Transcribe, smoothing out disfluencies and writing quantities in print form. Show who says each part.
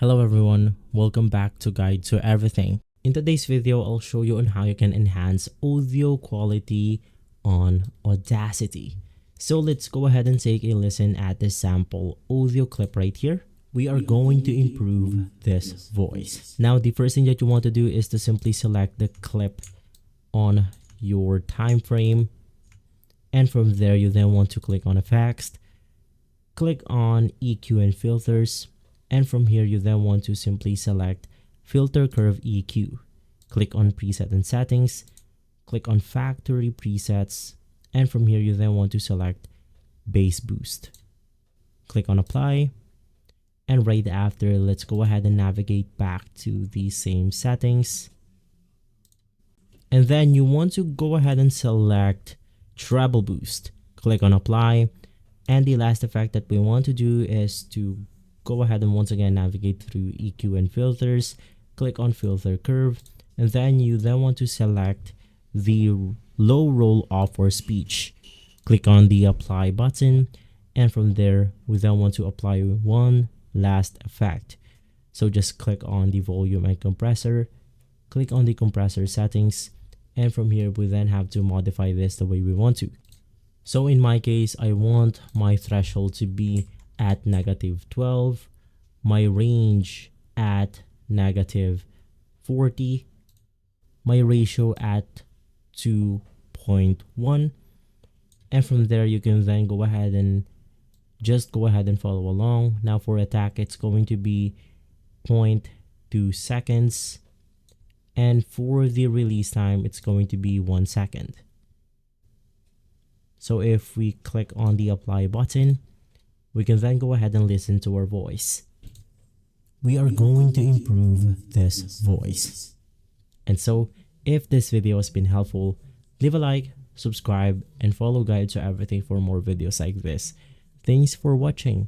Speaker 1: Hello everyone, welcome back to Guide to Everything. In today's video, I'll show you on how you can enhance audio quality on Audacity. So let's go ahead and take a listen at this sample audio clip right here. We are going to improve this voice. Now, the first thing that you want to do is to simply select the clip on your time frame. And from there, you then want to click on Effects, click on EQ and Filters. And from here, you then want to simply select Filter Curve EQ. Click on Preset and Settings. Click on Factory Presets. And from here, you then want to select Bass Boost. Click on Apply. And right after, let's go ahead and navigate back to the same settings. And then you want to go ahead and select Treble Boost. Click on Apply. And the last effect that we want to do is to go ahead and once again navigate through EQ and Filters, click on Filter Curve, and then you want to select the low roll off for speech. Click on the Apply button, and from there, we then want to apply one last effect. So just click on the volume and compressor, click on the compressor settings, and from here, we then have to modify this the way we want to. So in my case, I want my threshold to be at -12, my range at -40, my ratio at 2.1, and from there you can then go ahead and follow along. Now for attack, it's going to be 0.2 seconds, and for the release time, it's going to be 1 second. So if we click on the apply button, we can then go ahead and listen to our voice. We are going to improve this voice. And so, if this video has been helpful, leave a like, subscribe, and follow Guide to Everything for more videos like this. Thanks for watching.